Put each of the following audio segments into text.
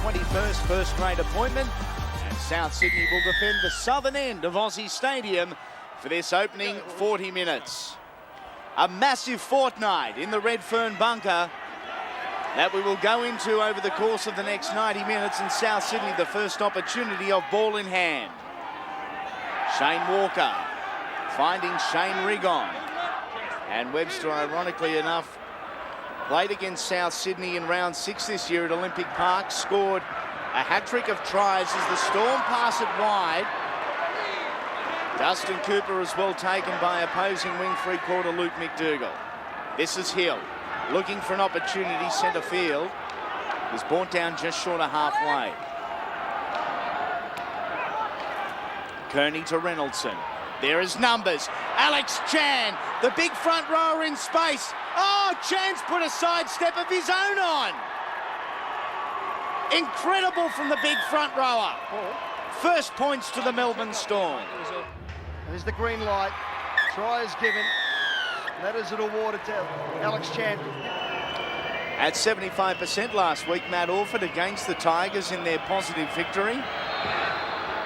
21st first-grade appointment, and South Sydney will defend the southern end of Aussie Stadium for this opening 40 minutes. A massive fortnight in the Redfern bunker that we will go into over the course of the next 90 minutes, and South Sydney the first opportunity of ball in hand. Shane Walker finding Shane Rigon, and Webster, ironically enough, played against South Sydney in round 6 this year at Olympic Park, scored a hat-trick of tries as the Storm pass it wide. Dustin Cooper is well taken by opposing wing three-quarter Luke McDougall. This is Hill, looking for an opportunity centre field. He's brought down just short of halfway. Kearney to Reynoldson. There is numbers. Alex Chan, the big front rower in space. Oh, Chan's put a sidestep of his own on. Incredible from the big front rower. First points to the Melbourne Storm. There's the green light. Try is given. That is an awarded to Alex Chan. At 75% last week, Matt Orford against the Tigers in their positive victory.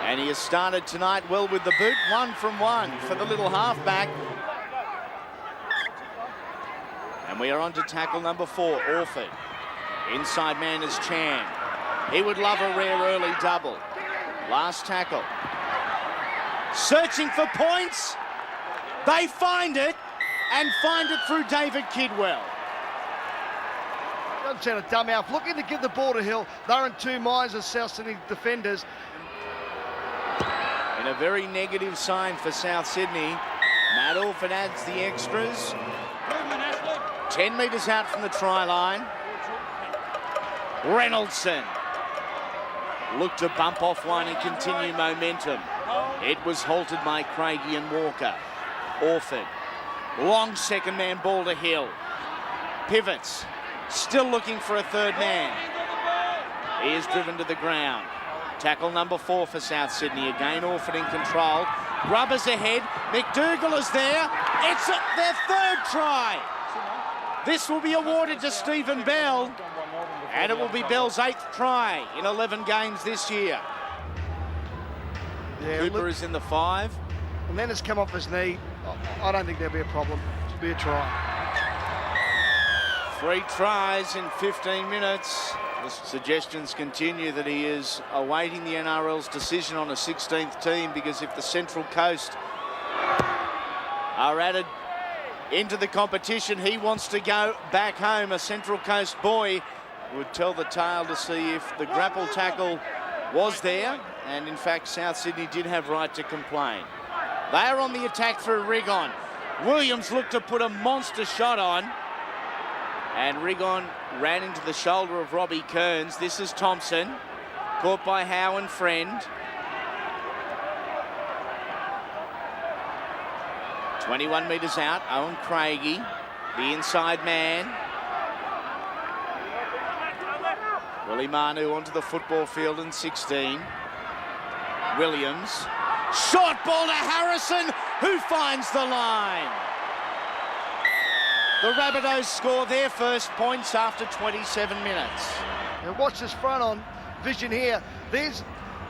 And he has started tonight well with the boot. 1 from 1 for the little halfback. And we are on to tackle number 4, Orford. Inside man is Chan. He would love a rare early double. Last tackle. Searching for points. They find it, and find it through David Kidwell. Doesn't sound a dumb mouth. Looking to give the ball to Hill. They're in two minds as South Sydney defenders. In a very negative sign for South Sydney, Matt Orford adds the extras. 10 metres out from the try line. Reynoldson looked to bump off one and continue momentum. It was halted by Craigie and Walker. Orford, long second man ball to Hill. Pivots, still looking for a third man. He is driven to the ground. Tackle number 4 for South Sydney. Again, Orford in control. Rubbers ahead. McDougall is there. It's their third try. This will be awarded to Stephen Bell, and it will be Bell's 8th try in 11 games this year. Yeah, Cooper is in the 5. And then it's come off his knee. I don't think there'll be a problem. It'll be a try. 3 tries in 15 minutes. The suggestions continue that he is awaiting the NRL's decision on a 16th team, because if the Central Coast are added into the competition, he wants to go back home. A Central Coast boy would tell the tale to see if the grapple tackle was there, and in fact South Sydney did have right to complain. They are on the attack through Rigon. Williams looked to put a monster shot on, and Rigon ran into the shoulder of Robbie Kearns. This is Thompson, caught by Howe and Friend. 21 metres out, Owen Craigie, the inside man. Willie Manu onto the football field in 16. Williams, short ball to Harrison, who finds the line. The Rabbitohs score their first points after 27 minutes. And watch this front on vision here. There's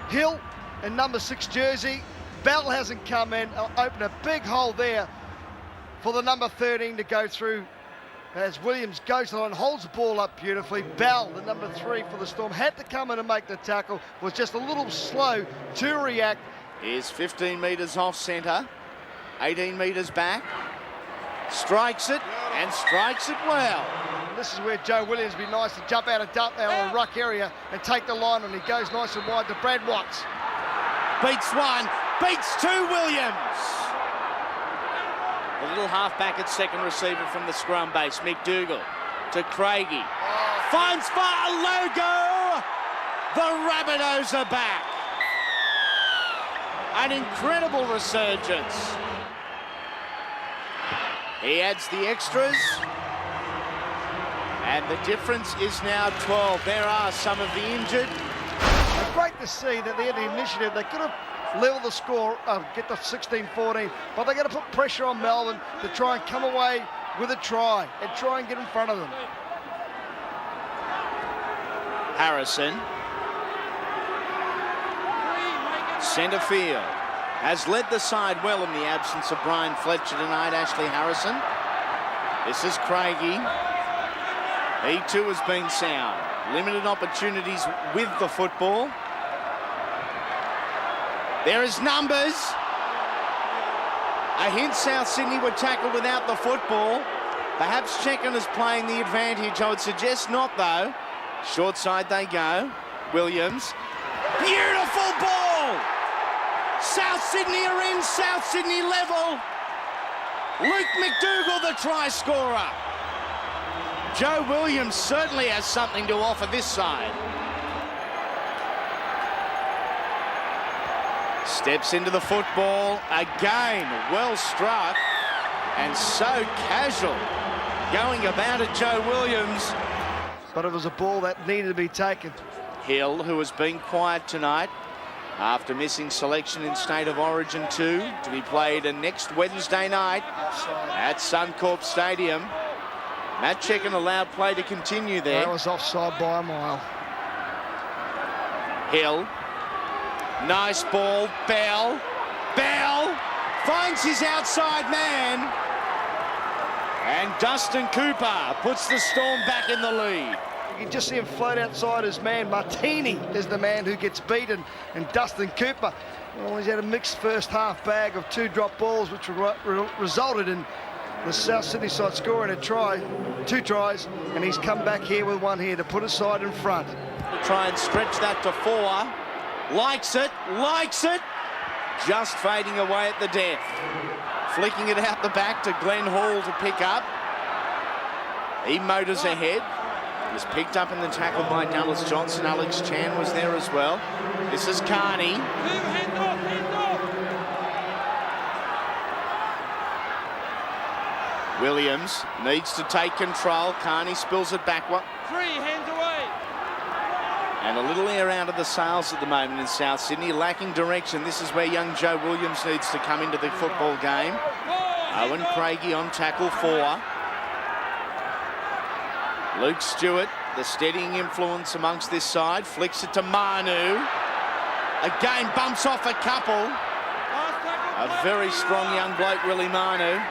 Hill in number 6 jersey. Bell hasn't come in. Open a big hole there for the number 13 to go through as Williams goes on, holds the ball up beautifully. Bell, the number 3 for the Storm, had to come in and make the tackle, was just a little slow to react. Is 15 metres off centre, 18 metres back, strikes it, and strikes it well. And this is where Joe Williams would be nice to jump out of a ruck area and take the line, and he goes nice and wide to Brad Watts. Beats 1, beats 2 Williams. The little halfback at second receiver from the scrum base, McDougall to Craigie. Finds far logo. The Rabbitohs are back. An incredible resurgence. He adds the extras, and the difference is now 12. There are some of the injured. It's great to see that they had the initiative. They could have leveled the score, get to 16-14, but they got to put pressure on Melbourne to try and come away with a try and try and get in front of them. Harrison Centre field. Has led the side well in the absence of Brian Fletcher tonight, Ashley Harrison. This is Craigie. He too has been sound. Limited opportunities with the football. There is numbers. A hint South Sydney were tackled without the football. Perhaps Checken is playing the advantage. I would suggest not, though. Short side they go. Williams. Beautiful ball! South Sydney are in, South Sydney level. Luke McDougall, the try scorer. Joe Williams certainly has something to offer this side. Steps into the football. Again, well struck. And so casual going about it, Joe Williams. But it was a ball that needed to be taken. Hill, who has been quiet tonight after missing selection in State of Origin 2 to be played next Wednesday night at Suncorp Stadium. Matt Checken allowed play to continue there. That was offside by a mile. Hill. Nice ball. Bell. Bell finds his outside man. And Dustin Cooper puts the Storm back in the lead. You can just see him float outside his man. Martini is the man who gets beaten. And Dustin Cooper, well, he's had a mixed first half bag of 2 drop balls, which resulted in the South Sydney side scoring a try, 2 tries, and he's come back here with 1 here to put his side in front. To try and stretch that to 4. Likes it, just fading away at the death. Flicking it out the back to Glenn Hall to pick up. He motors ahead. Was picked up in the tackle by Dallas Johnson. Alex Chan was there as well. This is Carney. Hands off. Williams needs to take control. Carney spills it backward. 3 hands away. And a little air out of the sails at the moment in South Sydney, lacking direction. This is where young Joe Williams needs to come into the football game. Owen Craigie on tackle 4. Luke Stewart, the steadying influence amongst this side, flicks it to Manu. Again, bumps off a couple. A very strong young bloke, Willie Manu.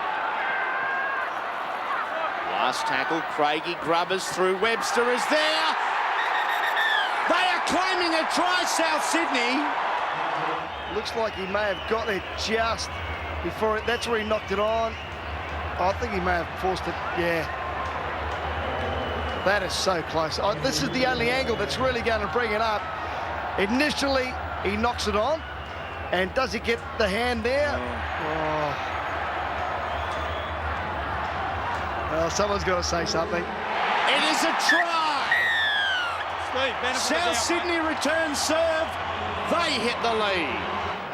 Last tackle, Craigie grubbers through. Webster is there. They are claiming a try, South Sydney. Looks like he may have got it just before it. That's where he knocked it on. I think he may have forced it, yeah. That is so close. This is the only angle that's really going to bring it up. Initially, he knocks it on. And does he get the hand there? Oh. Well, someone's got to say something. It is a try. South Sydney return serve. They hit the lead.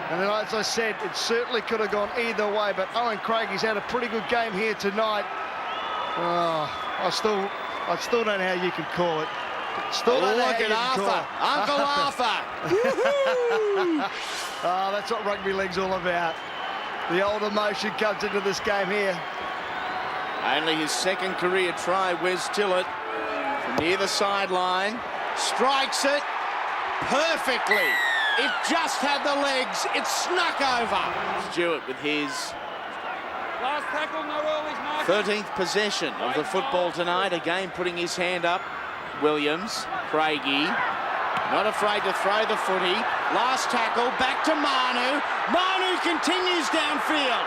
And then, as I said, it certainly could have gone either way. But Owen Craigie's had a pretty good game here tonight. I still don't know how you can call it. Still don't know look how at you can Arthur. Uncle Arthur. Oh, that's what rugby league's all about. The old emotion comes into this game here. Only his second career try, Wes Tillett, from near the sideline. Strikes it perfectly. It just had the legs. It snuck over. Stewart with his Last tackle, no early mark. 13th possession of the football tonight. Again, putting his hand up. Williams, Craigie, not afraid to throw the footy. Last tackle, back to Manu. Manu continues downfield.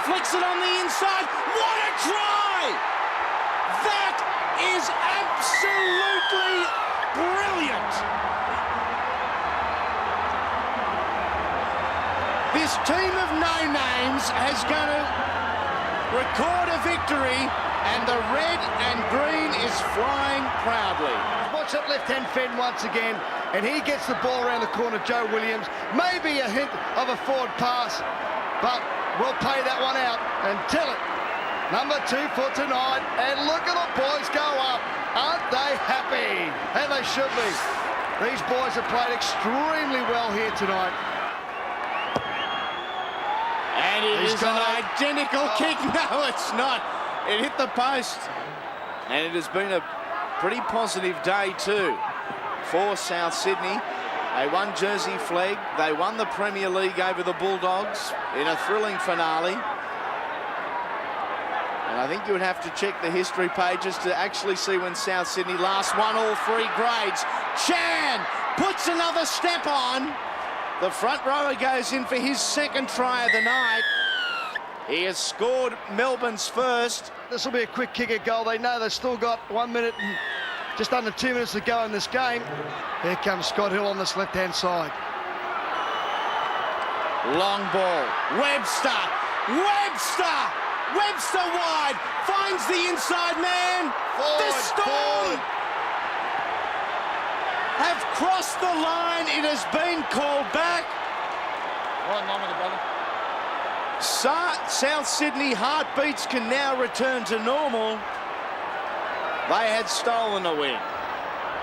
Flicks it on the inside. What a try! That is absolutely brilliant. This team of no-names has going to record a victory, and the red and green is flying proudly. Watch that left-hand fend once again, and he gets the ball around the corner, Joe Williams. Maybe a hint of a forward pass, but we'll pay that one out. And Tillett, number 2 for tonight. And look at the boys go up. Aren't they happy? And they should be. These boys have played extremely well here tonight. And it is an identical kick. No, it's not. It hit the post. And it has been a pretty positive day too for South Sydney. They won Jersey Flegg. They won the Premier League over the Bulldogs in a thrilling finale. And I think you would have to check the history pages to actually see when South Sydney last won all 3 grades. Chan puts another step on. The front rower goes in for his 2nd try of the night. He has scored Melbourne's first. This will be a quick kicker goal. They know they've still got 1 minute and just under 2 minutes to go in this game. Here comes Scott Hill on this left-hand side. Long ball. Webster. Webster wide. Finds the inside man. The Storm have crossed the line. It has been called back. Right in line with the brother. South Sydney heartbeats can now return to normal. They had stolen a win.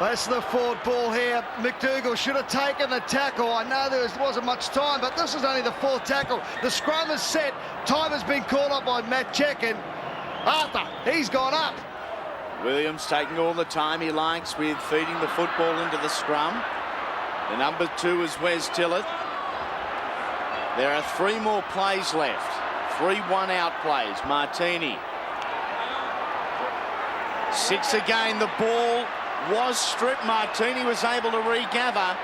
That's the forward ball here. McDougall should have taken the tackle. I know there wasn't much time, but this is only the 4th tackle. The scrum is set. Time has been called up by Matt Check, and Arthur, he's gone up. Williams taking all the time he likes with feeding the football into the scrum. The number 2 is Wes Tillett. There are 3 more plays left. 3 one-out plays. Martini. 6 again. The ball was stripped. Martini was able to regather.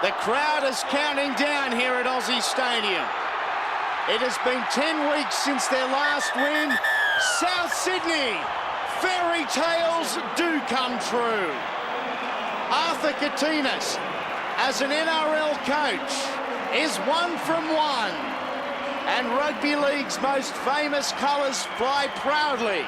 The crowd is counting down here at Aussie Stadium. It has been 10 weeks since their last win. South Sydney, fairy tales do come true. Arthur Katinas, as an NRL coach, is 1 from 1. And rugby league's most famous colours fly proudly.